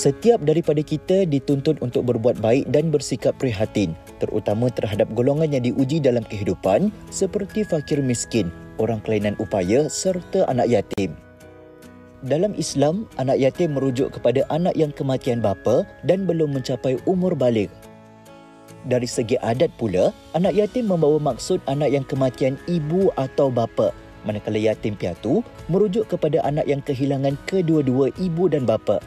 Setiap daripada kita dituntut untuk berbuat baik dan bersikap prihatin, terutama terhadap golongan yang diuji dalam kehidupan seperti fakir miskin, orang kelainan upaya serta anak yatim. Dalam Islam, anak yatim merujuk kepada anak yang kematian bapa dan belum mencapai umur baligh. Dari segi adat pula, anak yatim membawa maksud anak yang kematian ibu atau bapa, manakala yatim piatu merujuk kepada anak yang kehilangan kedua-dua ibu dan bapa.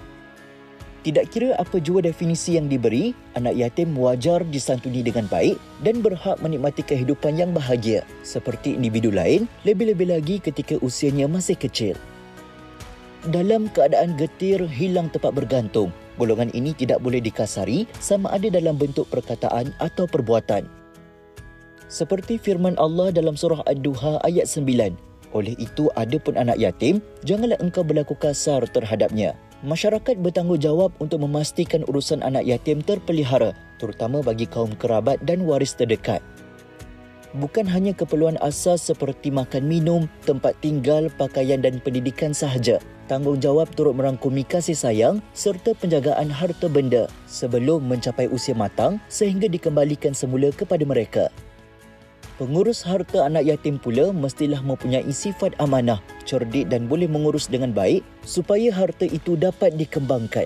Tidak kira apa jua definisi yang diberi, anak yatim wajar disantuni dengan baik dan berhak menikmati kehidupan yang bahagia seperti individu lain, lebih-lebih lagi ketika usianya masih kecil. Dalam keadaan getir hilang tempat bergantung, golongan ini tidak boleh dikasari sama ada dalam bentuk perkataan atau perbuatan. Seperti firman Allah dalam surah Ad-Duha ayat 9, oleh itu adapun anak yatim, janganlah engkau berlaku kasar terhadapnya. Masyarakat bertanggungjawab untuk memastikan urusan anak yatim terpelihara, terutama bagi kaum kerabat dan waris terdekat. Bukan hanya keperluan asas seperti makan minum, tempat tinggal, pakaian dan pendidikan sahaja. Tanggungjawab turut merangkumi kasih sayang serta penjagaan harta benda sebelum mencapai usia matang sehingga dikembalikan semula kepada mereka. Pengurus harta anak yatim pula mestilah mempunyai sifat amanah, cerdik dan boleh mengurus dengan baik supaya harta itu dapat dikembangkan.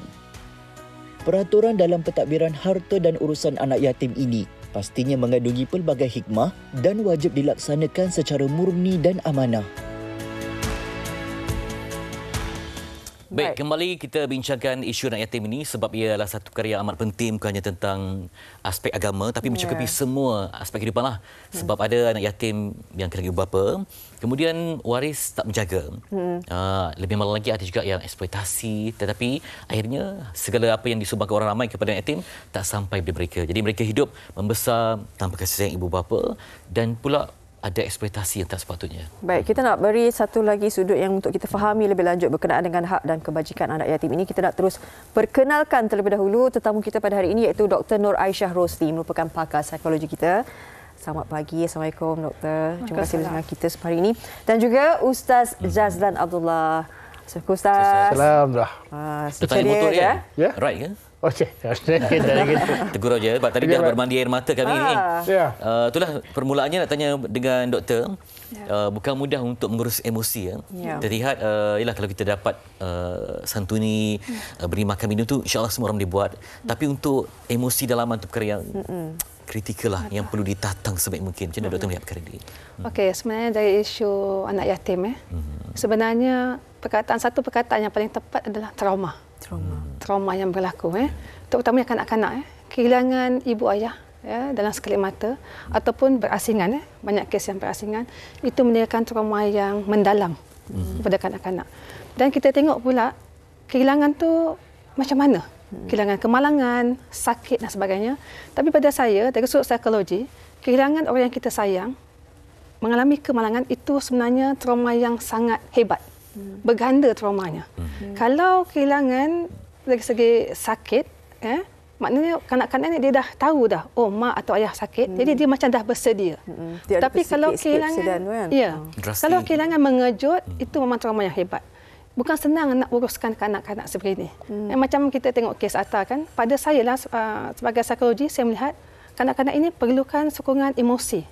Peraturan dalam pentadbiran harta dan urusan anak yatim ini pastinya mengandungi pelbagai hikmah dan wajib dilaksanakan secara murni dan amanah. Baik, kembali kita bincangkan isu anak yatim ini sebab ia adalah satu karya amat penting, bukan hanya tentang aspek agama tapi mencakupi semua aspek kehidupan lah. Sebab ada anak yatim yang kehilangan ibu bapa, kemudian waris tak menjaga. Lebih malang lagi ada juga yang eksploitasi, tetapi akhirnya segala apa yang disumbangkan orang ramai kepada anak yatim tak sampai kepada mereka. Jadi mereka hidup membesar tanpa kasih sayang ibu bapa dan pula ada eksploitasi yang tak sepatutnya. Baik, kita nak beri satu lagi sudut yang untuk kita fahami lebih lanjut berkenaan dengan hak dan kebajikan anak yatim ini. Kita nak terus perkenalkan terlebih dahulu tetamu kita pada hari ini iaitu Dr. Nur Aisyah Rosli, merupakan pakar psikologi kita. Selamat pagi. Assalamualaikum Doktor. Terima kasih bersama kita hari ini. Dan juga Ustaz Jazlan Abdullah. Ustaz. Alhamdulillah. Tanya motor ya? Ya. Right ke? Okey. Tegur aja sebab tadi dah bermandi air mata kami ni. Ya. Itulah permulaannya nak tanya dengan doktor. Bukan mudah untuk mengurus emosi ya. Terlihat ialah kalau kita dapat santuni, beri makan minum tu insya-Allah semua orang boleh buat. Tapi untuk emosi dalaman tu perkara yang kritikal lah yang perlu ditatang sebaik mungkin. Macam mana doktor melihat perkara ini? Okey, sebenarnya dari isu anak yatim sebenarnya satu perkataan yang paling tepat adalah trauma yang berlaku terutamanya kanak-kanak kehilangan ibu ayah dalam sekelip mata ataupun berasingan banyak kes yang berasingan itu meninggalkan trauma yang mendalam pada kanak-kanak. Dan kita tengok pula kehilangan tu macam mana? Kehilangan kemalangan, sakit dan sebagainya. Tapi pada saya dari sudut psikologi, kehilangan orang yang kita sayang mengalami kemalangan itu sebenarnya trauma yang sangat hebat. Berganda traumanya. Kalau kehilangan dari segi sakit, maknanya kanak-kanak ni dia dah tahu dah, oh mak atau ayah sakit, jadi dia macam dah bersedia. Tapi kalau kehilangan, kalau kehilangan mengejut, itu memang trauma yang hebat. Bukan senang nak uruskan kanak-kanak seperti ini. Macam kita tengok kes Atta kan, pada saya lah sebagai psikologi saya melihat kanak-kanak ini perlukan sokongan emosi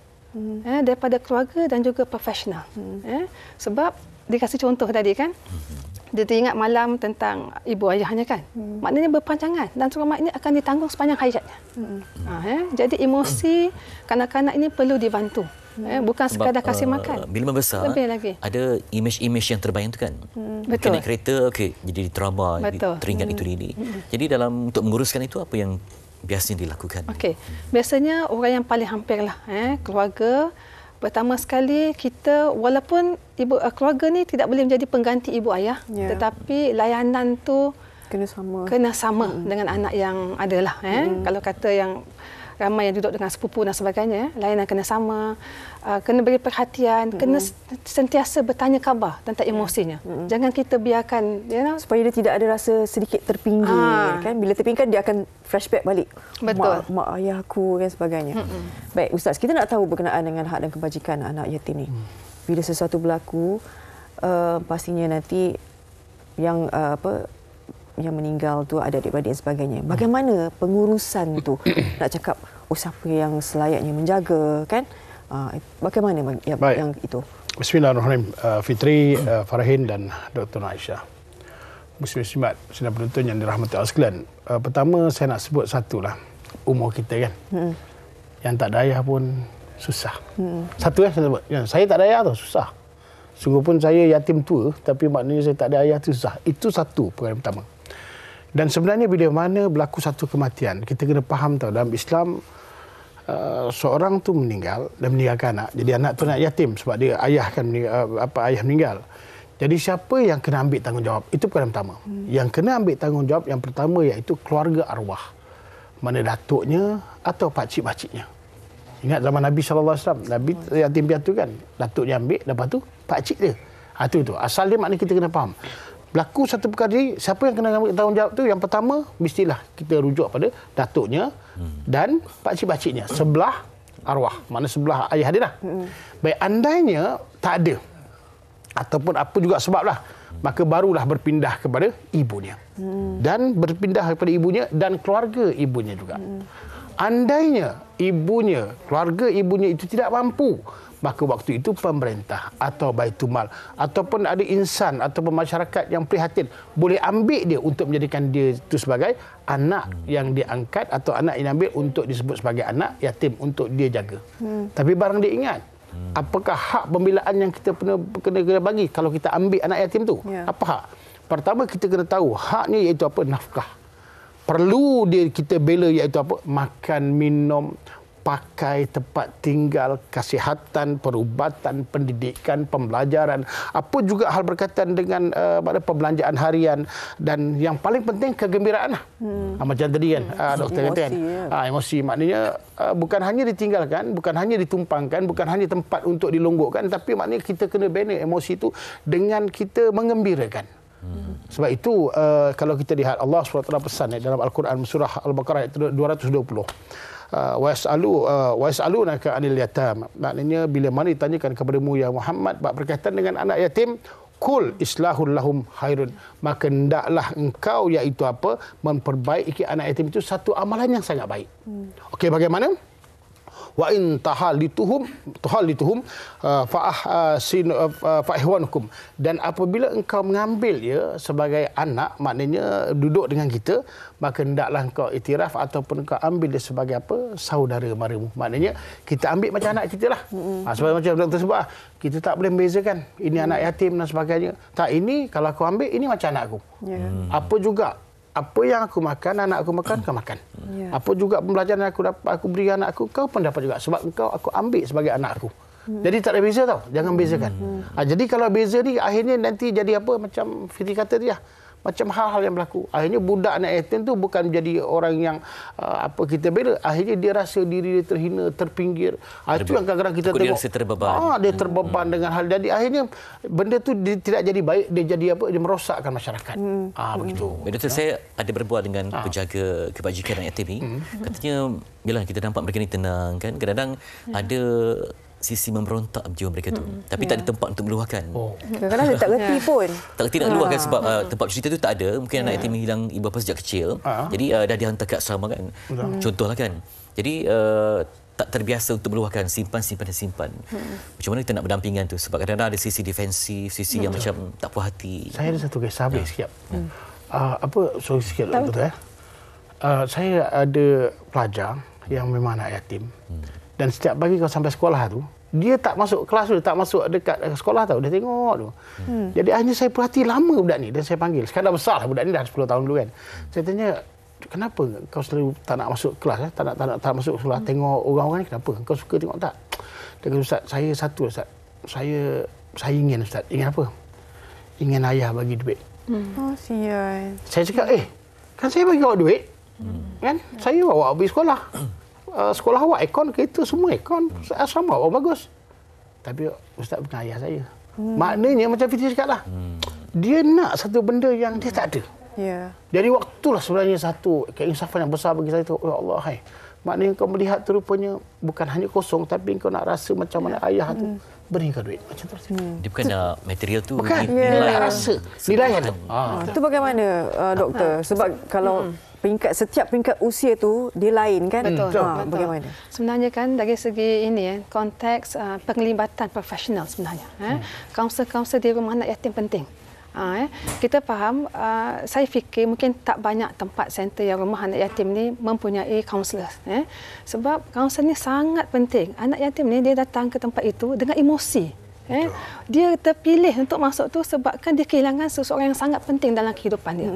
daripada keluarga dan juga profesional. Sebab dikasih contoh tadi kan, dia teringat malam tentang ibu ayahnya kan, maknanya berpanjangan dan trauma ini akan ditanggung sepanjang hayatnya. Jadi emosi kanak-kanak ini perlu dibantu, bukan sekadar kasih makan. Bila membesar, ada imej-imej yang terbayang tu kan. Betul. Naik kereta, jadi trauma, teringat itu ini. Jadi dalam untuk menguruskan itu apa yang biasanya dilakukan? Biasanya orang yang paling hampir lah, keluarga. Pertama sekali kita walaupun keluarga ni tidak boleh menjadi pengganti ibu ayah, tetapi layanan tu kena sama dengan anak yang adalah. Kalau kata yang ramai yang duduk dengan sepupu dan sebagainya, layanan kena sama, kena beri perhatian, kena sentiasa bertanya khabar tentang emosinya. Jangan kita biarkan supaya dia tidak ada rasa sedikit terpinggir kan. Bila terpinggir dia akan flashback balik. Betul. Mak ayah aku dan sebagainya. Baik Ustaz, kita nak tahu berkenaan dengan hak dan kebajikan anak yatim ni. Bila sesuatu berlaku, pastinya nanti yang yang meninggal tu ada adik-beradik dan sebagainya. Bagaimana pengurusan tu? Nak cakap siapa yang selayaknya menjaga, kan? Bagaimana yang itu? Bismillahirrahmanirrahim. Fitri, Farahin dan Dr. Aisyah. Muslim-muslimat, sidang penonton yang dirahmati Allah sekalian. Pertama saya nak sebut satulah, umur kita kan. Yang tak ada ayah pun susah. Satu saya sebut. Saya tak ada ayah tu susah. Sungguh pun saya yatim tua, tapi maknanya saya tak ada ayah tu susah. Itu satu perkara pertama. Dan sebenarnya bila mana berlaku satu kematian, kita kena faham tahu dalam Islam seorang tu meninggal dan meninggalkan anak. Jadi anak tu anak yatim sebab dia ayah kan ayah meninggal. Jadi siapa yang kena ambil tanggungjawab? Itu perkara pertama. Yang kena ambil tanggungjawab yang pertama iaitu keluarga arwah. Mana datuknya atau pakcik-pakciknya. Ingat zaman Nabi SAW, Nabi yatim piatu kan. Datuknya ambil, lepas tu pakcik dia. Itu. Asal dia maknanya kita kena faham. Berlaku satu perkara ni, siapa yang kena ambil tanggungjawab tu? Yang pertama, mestilah kita rujuk pada datuknya dan pakcik-pakciknya. Sebelah arwah. Mana sebelah ayah dia lah. Baik, andainya tak ada. Ataupun apa juga sebablah, maka barulah berpindah kepada ibunya. Dan berpindah kepada ibunya dan keluarga ibunya juga. Andainya ibunya, keluarga ibunya itu tidak mampu, maka waktu itu pemerintah atau Baitumal ataupun ada insan ataupun masyarakat yang prihatin boleh ambil dia untuk menjadikan dia itu sebagai anak yang diangkat atau anak yang ambil untuk disebut sebagai anak yatim untuk dia jaga. Tapi barang dia ingat, apakah hak pembelaan yang kita kena bagi kalau kita ambil anak yatim tu? Apa hak? Pertama kita kena tahu haknya iaitu apa? Nafkah. Perlu kita bela iaitu apa? Makan, minum, pakai, tempat tinggal, kesihatan, perubatan, pendidikan, pembelajaran. Apa juga hal berkaitan dengan perbelanjaan harian dan yang paling penting kegembiraan lah. Macam tadi kan doktor kata kan. Emosi maknanya bukan hanya ditinggalkan, bukan hanya ditumpangkan, bukan hanya tempat untuk dilonggokkan, tapi maknanya kita kena bina emosi itu dengan kita mengembirakan. Sebab itu kalau kita lihat Allah SWT pesan dalam Al-Quran surah Al-Baqarah ayat 220. Wa yas'alunaka 'anil yatam. Maknanya bila mana ditanyakan kepadamu ya Muhammad berkaitan dengan anak yatim, kul islahul lahum khairun. Maka hendaklah engkau iaitu apa? Memperbaiki anak yatim itu satu amalan yang sangat baik. Okey, bagaimana? Wa in tahalituhum fa'ihwanukum. Dan apabila engkau mengambil ya sebagai anak, maknanya duduk dengan kita, maka hendaklah engkau iktiraf ataupun engkau ambil dia sebagai apa? Saudara maramu. Maknanya kita ambil macam anak kita lah. Sebab macam doktor sebut, kita tak boleh membezakan ini anak yatim dan sebagainya. Tak, ini kalau aku ambil ini macam anak aku. Apa juga apa yang aku makan, anak aku makan, kau makan. Apa juga pembelajaran aku beri anak aku, kau pun dapat juga. Sebab engkau aku ambil sebagai anak aku. Jadi tak ada beza tau. Jangan bezakan. Jadi kalau beza ni, akhirnya nanti jadi apa? Macam Fitri kata dia. Macam hal-hal yang berlaku. Akhirnya budak anak yatim tu bukan jadi orang yang kita bela. Akhirnya dia rasa diri dia terhina, terpinggir. Itu yang kadang-kadang kita tengok. Dia terbeban. Dia terbeban dengan hal. Jadi akhirnya benda tu tidak jadi baik. Dia jadi apa? Dia merosakkan masyarakat. Begitu. Doktor, saya ada berbual dengan penjaga kebajikan anak yatim ni. Katanya, bila kita nampak mereka ni tenang kan. Kadang-kadang ada sisi memberontak jiwa mereka tu. Tapi tak ada tempat untuk meluahkan. Kadang-kadang dia tak reti pun. Tak reti nak luahkan sebab tempat cerita tu tak ada. Mungkin anak yatim hilang ibu bapa sejak kecil. Jadi dah dihantar ke asrama kan. Contohlah kan. Jadi tak terbiasa untuk meluahkan, simpan. Macam mana kita nak berdampingan tu? Sebab kadang-kadang ada sisi defensif, sisi yang macam tak puas hati. Saya ada satu kisah sikit. Sorry sikit doktor. Saya ada pelajar yang memang anak yatim. Dan setiap pagi kalau sampai sekolah tu, dia tak masuk kelas tu, tak masuk dekat sekolah tau. Dia tengok tu. Jadi akhirnya saya perhati lama budak ni dan saya panggil. Sekarang dah besar lah budak ni, dah 10 tahun dulu kan. Saya tanya, kenapa kau selalu tak nak masuk kelas? Tak nak masuk sekolah, tengok orang-orang ni, kenapa? Kau suka tengok tak? Dia kata, Ustaz, saya satu Ustaz. Saya ingin Ustaz. Ingin apa? Ingin ayah bagi duit. Sial. Saya cakap, kan saya bagi awak duit. Kan? Saya bawa awak pergi sekolah. Sekolah awak aircon, kereta semua aircon, asrama awak bagus. Tapi Ustaz bukan ayah saya. Maknanya macam Fitri cakap lah. Dia nak satu benda yang dia tak ada. Jadi waktulah sebenarnya satu keinsafan yang besar bagi saya tu. Ya Allah, maknanya kau melihat tu rupanya bukan hanya kosong, tapi kau nak rasa macam mana ayah tu beri kau duit. Macam tu. Dia bukan material tu, Bukan. nilai. Rasa. Nilai tu. Itu bagaimana doktor? Sebab kalau setiap peringkat usia tu dia lain kan? Betul. Bagaimana? Sebenarnya kan dari segi ini konteks penglibatan profesional sebenarnya. Kaunselor-kaunselor di rumah anak yatim penting. Kita faham, saya fikir mungkin tak banyak tempat center yang rumah anak yatim ni mempunyai kaunselor. Sebab kaunselor ni sangat penting. Anak yatim ni dia datang ke tempat itu dengan emosi. Dia terpilih untuk masuk tu sebabkan dia kehilangan seseorang yang sangat penting dalam kehidupan dia.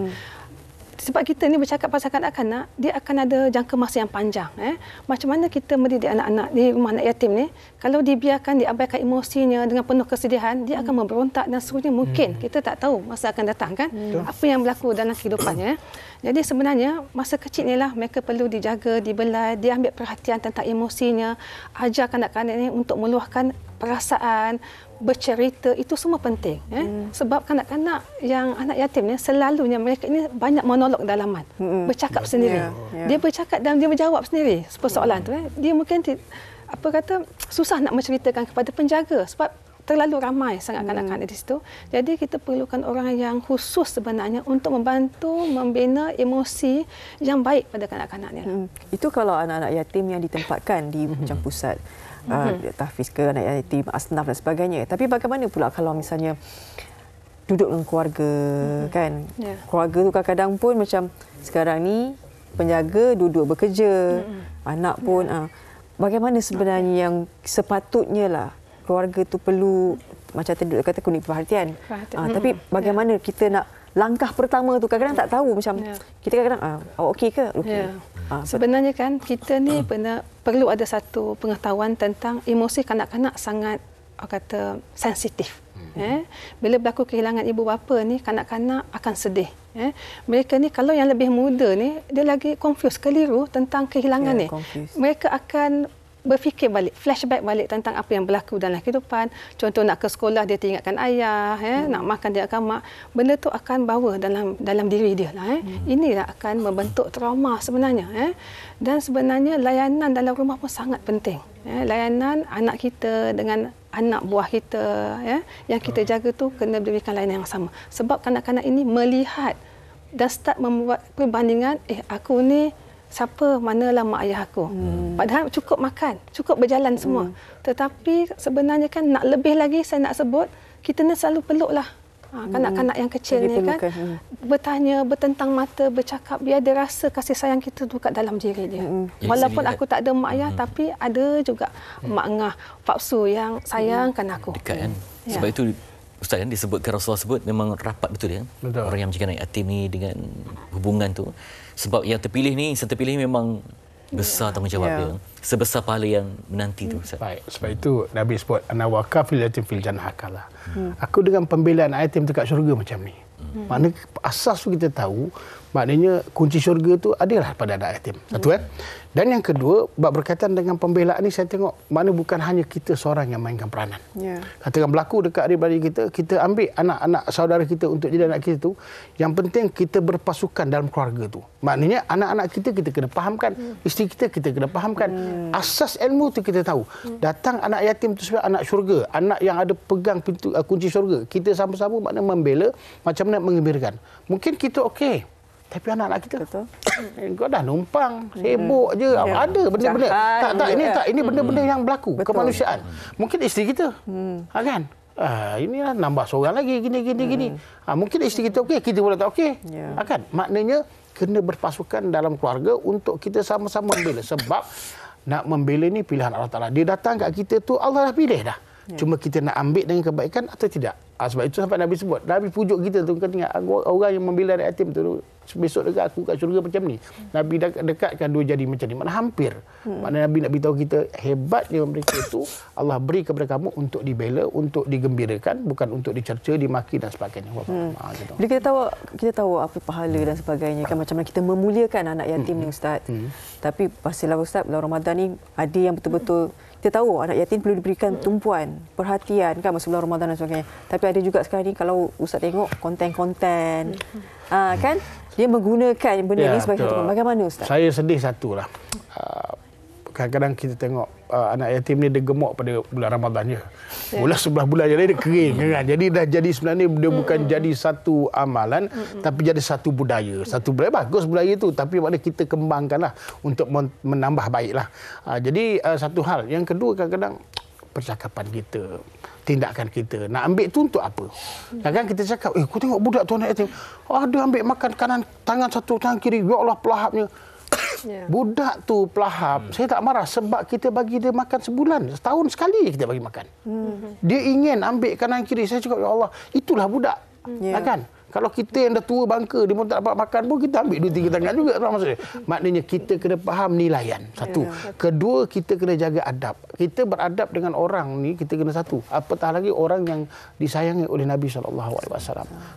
Sebab kita ni bercakap pasal kanak-kanak, dia akan ada jangka masa yang panjang. Macam mana kita mendidik anak-anak di rumah anak yatim ni, kalau dibiarkan diabaikan emosinya dengan penuh kesedihan, dia akan memberontak dan seterusnya. Mungkin kita tak tahu masa akan datang kan, apa yang berlaku dalam kehidupannya. Jadi sebenarnya masa kecil ni lah mereka perlu dijaga, dibelai, diambil perhatian tentang emosinya, ajar kanak-kanak ni untuk meluahkan perasaan, bercerita, itu semua penting. Sebab kanak-kanak yang anak yatim ni selalunya mereka ini banyak monolog dalaman, bercakap sendiri. Dia bercakap dan dia menjawab sendiri persoalan tu. Dia mungkin susah nak menceritakan kepada penjaga sebab terlalu ramai sangat kanak-kanak di situ. Jadi kita perlukan orang yang khusus sebenarnya untuk membantu membina emosi yang baik pada kanak-kanaknya. Itu kalau anak-anak yatim yang ditempatkan di macam pusat tahfiz ke anak yatim, asnaf dan sebagainya. Tapi bagaimana pula kalau misalnya duduk dengan keluarga kan? Keluarga tu kadang-kadang pun macam sekarang ni penjaga duduk bekerja, anak pun bagaimana sebenarnya yang sepatutnya lah keluarga tu perlu macam tadi kata kuning perhatian. Tapi bagaimana kita nak langkah pertama tu kadang-kadang tak tahu macam kita kadang-kadang okey ke? Okey. Sebenarnya kan kita ni perlu ada satu pengetahuan tentang emosi kanak-kanak sangat sensitif. Bila berlaku kehilangan ibu bapa ni, kanak-kanak akan sedih. Mereka ni kalau yang lebih muda ni dia lagi confused, keliru tentang kehilangan ni. Mereka akan berfikir balik, flashback balik tentang apa yang berlaku dalam kehidupan. Contoh nak ke sekolah dia teringatkan ayah, nak makan dia akan mak. Benda tu akan bawa dalam diri dia lah. Inilah akan membentuk trauma sebenarnya. Dan sebenarnya layanan dalam rumah pun sangat penting. Layanan anak kita dengan anak buah kita yang kita jaga tu kena berikan layanan yang sama. Sebab kanak-kanak ini melihat dan start membuat perbandingan, aku ni siapa, manalah mak ayah aku. Padahal cukup makan, cukup berjalan semua. Tetapi sebenarnya kan nak lebih lagi saya nak sebut, kita ni selalu peluklah kanak-kanak yang kecil ni kan. Bertanya, bertentang mata, bercakap, biar dia rasa kasih sayang kita tu kat dalam diri dia. Walaupun aku tak ada mak ayah, tapi ada juga mak ngah faksu yang sayangkan aku. Dekat kan. Sebab itu Ustaz kan disebutkan, Rasulullah sebut memang rapat betul ya. Orang yang menjaga anak yatim ni dengan hubungan tu. Sebab yang terpilih ni, insan terpilih memang besar tanggungjawab dia. Sebesar pahala yang menanti tu. Ustaz. Baik, sebab itu Nabi sebut ana waqafil yatim fil jannah kala. Aku dengan pembelaan anak yatim dekat syurga macam ni. Maknanya asas tu kita tahu, maknanya kunci syurga tu adalah pada anak yatim. Satu kan? Dan yang kedua, bab berkaitan dengan pembelaan ni saya tengok mana bukan hanya kita seorang yang mainkan peranan. Katakan berlaku dekat adik-beradik kita, kita ambil anak-anak saudara kita untuk jadi anak kita tu, yang penting kita berpasukan dalam keluarga tu. Maknanya anak-anak kita kena fahamkan, isteri kita kena fahamkan. Asas ilmu tu kita tahu. Datang anak yatim tu sebagai anak syurga, anak yang ada pegang pintu kunci syurga. Kita sama-sama makna membela, macam mana mengembirakan. Mungkin kita okey, tapi anak-anak kita kau dah numpang sibuk je. Ada benda-benda ini benda-benda yang berlaku kemanusiaan. Mungkin isteri kita kan inilah nambah seorang lagi gini. Mungkin isteri kita okey, kita pula tak okey. Kan maknanya kena berpasukan dalam keluarga untuk kita sama-sama membela. Sebab nak membela ni pilihan Allah Taala. Dia datang kat kita tu Allah dah pilih dah. Cuma kita nak ambil dengan kebaikan atau tidak. Sebab itu sampai Nabi sebut, Nabi pujuk kita tu, ingat orang yang membela anak yatim tu, besok dekat aku kat syurga macam ni. Nabi dekatkan dua jari macam ni. Mana hampir. Mana Nabi nak beritahu kita, hebatnya mereka itu Allah beri kepada kamu untuk dibela, untuk digembirakan, bukan untuk dicerca, dimaki dan sebagainya. Bila kita tahu apa pahala dan sebagainya, kan macam mana kita memuliakan anak yatim ni Ustaz. Tapi pastilah Ustaz, dalam Ramadan ni ada yang betul-betul kita tahu anak yatim perlu diberikan tumpuan, perhatian kan masa bulan Ramadan dan sebagainya. Tapi ada juga sekarang ni kalau Ustaz tengok konten-konten kan dia menggunakan benda ni sebagai satu. Bagaimana Ustaz? Saya sedih satulah. kadang-kadang kita tengok anak yatim ni dia gemuk pada bulan Ramadan je. Bulan 11 bulan je dia kering kan. Jadi dah jadi sebenarnya dia bukan jadi satu amalan tapi jadi satu budaya. Satu budaya bagus budaya tu tapi maknanya kita kembangkanlah untuk menambah baiklah. Jadi satu hal. Yang kedua kadang-kadang percakapan kita, tindakan kita. Nak ambil tu untuk apa? Kadang kita cakap, kau tengok budak tu anak yatim. Dia ambil makan kanan tangan satu, tangan kiri. Ya Allah pelahapnya. Budak tu pelahap, saya tak marah sebab kita bagi dia makan sebulan, setahun sekali kita bagi makan. Dia ingin ambil kanan kiri, saya cakap ya Allah, itulah budak. Kan? Kalau kita yang dah tua bangka, dia pun tak dapat makan pun kita ambil 2-3 tangan juga. Maksudnya. Maknanya kita kena faham nilaian. Satu. Kedua, kita kena jaga adab. Kita beradab dengan orang ni, kita kena satu. Apatah lagi orang yang disayangi oleh Nabi SAW.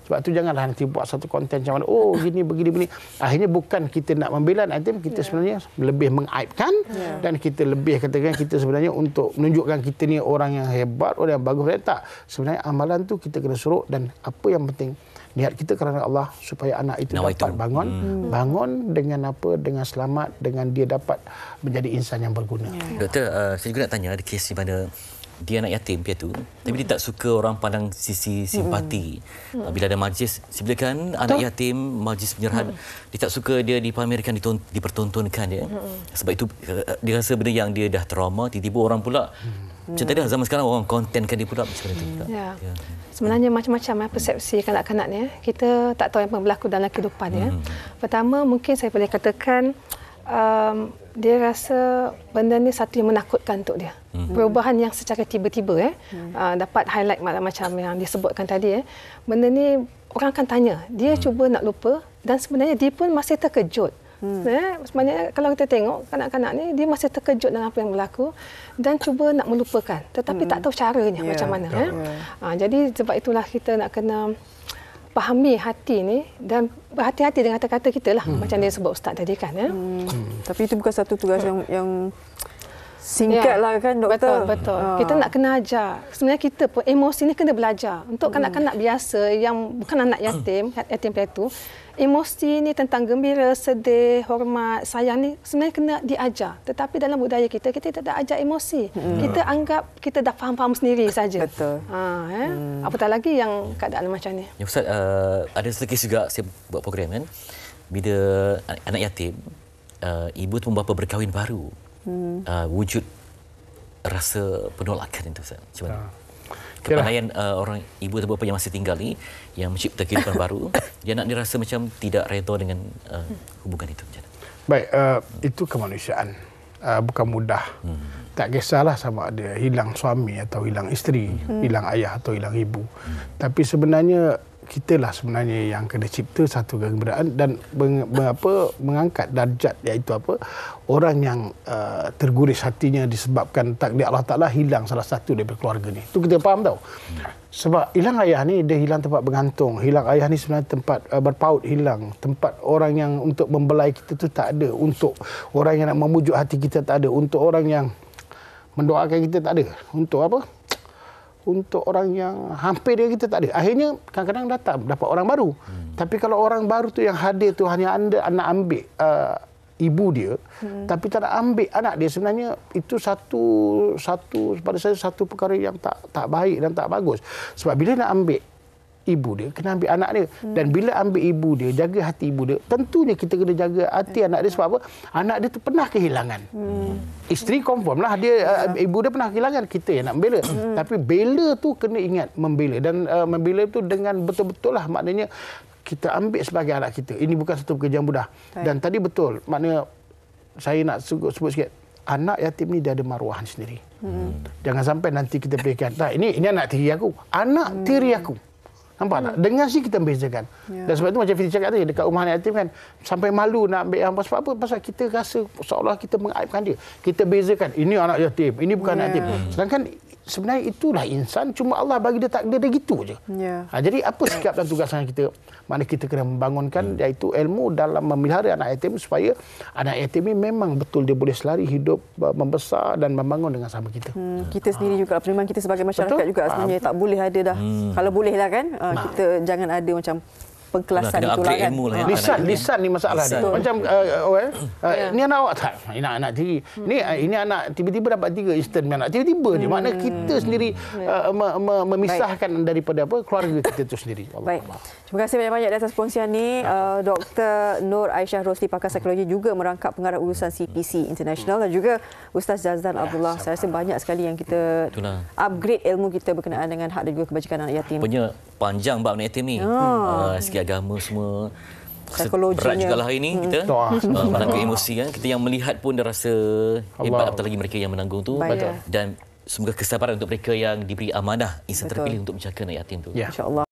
Sebab tu janganlah nanti buat satu konten macam mana, gini, begini. Akhirnya bukan kita nak membela yatim, kita sebenarnya lebih mengaibkan dan kita lebih katakan kita sebenarnya untuk menunjukkan kita ni orang yang hebat, orang yang bagus. Tak. Sebenarnya amalan tu kita kena suruh dan apa yang penting, niat kita kerana Allah supaya anak itu dapat bangun dengan apa, dengan selamat, dengan dia dapat menjadi insan yang berguna. Doktor, saya juga nak tanya, ada kes di mana dia anak yatim piatu, tapi dia tak suka orang pandang sisi simpati. Bila ada majlis, silakan anak yatim, majlis penyerahan, dia tak suka dia dipamerkan, dipertontonkan dia. Sebab itu dia rasa benda yang dia dah trauma, tiba-tiba orang pula macam tadi zaman sekarang orang kontenkan dia pula macam itu pula. Sebenarnya macam-macam persepsi kanak-kanak ni. Kita tak tahu apa yang berlaku dalam kehidupan dia. Pertama, mungkin saya boleh katakan dia rasa benda ni satu yang menakutkan untuk dia. Perubahan yang secara tiba-tiba dapat highlight macam yang disebutkan tadi. Benda ni orang akan tanya, dia cuba nak lupa dan sebenarnya dia pun masih terkejut. Sebenarnya kalau kita tengok kanak-kanak ni, dia masih terkejut dengan apa yang berlaku dan cuba nak melupakan tetapi tak tahu caranya macam mana. Jadi sebab itulah kita nak kena fahami hati ni dan berhati-hati dengan kata-kata kita lah, macam dia sebut Ustaz tadi kan. Tapi itu bukan satu tugas yang singkat lah kan, doktor. Betul. Kita nak kena ajar. Sebenarnya kita pun emosi ni kena belajar. Untuk kanak-kanak biasa yang bukan anak yatim piatu, emosi ni tentang gembira, sedih, hormat, sayang ni sebenarnya kena diajar. Tetapi dalam budaya kita tidak ajar emosi. Kita anggap kita dah faham-faham sendiri saja. Betul. Apatah lagi yang keadaan macam ni. Ya Ustaz, ada satu kes juga saya buat program kan. Bila anak yatim, ibu tu bapa berkahwin baru. Wujud rasa penolakan itu Ustaz. Macam mana? Kepandaian orang ibu atau bapa yang masih tinggal ni yang mencipta kehidupan baru, dia nak dirasa macam tidak redha dengan hubungan itu. Baik, itu kemanusiaan. Bukan mudah. Tak kisahlah sama ada hilang suami atau hilang isteri, hilang ayah atau hilang ibu. Tapi sebenarnya kitalah sebenarnya yang kena cipta satu kegembiraan dan mengangkat darjat, iaitu orang yang terguris hatinya disebabkan takdir Allah Ta'ala hilang salah satu daripada keluarga ni. Itu kita faham tahu. Sebab hilang ayah ni, dia hilang tempat bergantung. Hilang ayah ni sebenarnya tempat berpaut hilang. Tempat orang yang untuk membelai kita tu tak ada. Untuk orang yang nak memujuk hati kita tak ada. Untuk orang yang mendoakan kita tak ada. Untuk untuk orang yang hampir dengan kita tak ada. Akhirnya kadang-kadang dapat orang baru. Tapi kalau orang baru tu yang hadir tu hanya anda nak ambil ibu dia, tapi tak nak ambil anak dia, sebenarnya itu satu pada saya satu perkara yang tak baik dan tak bagus. Sebab bila nak ambil ibu dia, kena ambil anak dia. Dan bila ambil ibu dia, jaga hati ibu dia, tentunya kita kena jaga hati anak dia. Sebab apa? Anak dia tu pernah kehilangan. Isteri confirm lah dia, ibu dia pernah kehilangan, kita yang nak membela. Tapi bela tu kena ingat membela. Dan membela tu dengan betul-betul lah, maknanya kita ambil sebagai anak kita. Ini bukan satu pekerjaan mudah. Dan tadi betul, maknanya saya nak sebut sikit, anak yatim ni dia ada maruah sendiri. Jangan sampai nanti kita berikan, ini anak tiri aku. Anak tiri aku. Nampak tak? Dengan sini kita membezakan. Dan sebab itu macam Fitri cakap tadi, dekat rumah anak yatim kan, sampai malu nak ambil hamba. Sebab apa? Pasal kita rasa seolah kita mengaibkan dia. Kita bezakan, ini anak yatim, ini bukan anak yatim. Sedangkan sebenarnya itulah insan, cuma Allah bagi dia takdir dia gitu je. Jadi apa sikap dan tugasan kita? Mana kita kena membangunkan, iaitu ilmu dalam memelihara anak yatim supaya anak yatim ini memang betul dia boleh selari hidup, membesar dan membangun dengan sama kita. Kita sendiri juga, penerimaan kita sebagai masyarakat juga sebenarnya tak boleh ada dah. Kalau boleh lah kan, kita jangan ada macam pengkelasan kena itulah upgrade kan. ilmu lah ya. Lisan ni masalah dia. Lisan. Macam ni anak awak tak? Ini anak tiri. Ini anak tiba-tiba dapat 3 instant anak. Tiba-tiba dia. Makna kita sendiri memisahkan daripada keluarga kita itu sendiri. Baik. Terima kasih banyak-banyak di atas perkongsian ni. Dr. Nur Aisyah Rosli, pakar psikologi, juga merangkap pengarah urusan CPC International, dan juga Ustaz Jazlan Abdullah. Saya rasa banyak sekali yang kita upgrade ilmu kita berkenaan dengan hak dan juga kebajikan anak yatim. Punya panjang bab anak yatim ni. Segi agama semua. Psikologinya. Berat juga lah hari ini kita menanggung emosi kan. Kita yang melihat pun dah rasa hebat, apatah lagi mereka yang menanggung tu. Baik. Dan semoga kesabaran untuk mereka yang diberi amanah insan terpilih untuk menjaga anak yatim tu. InsyaAllah.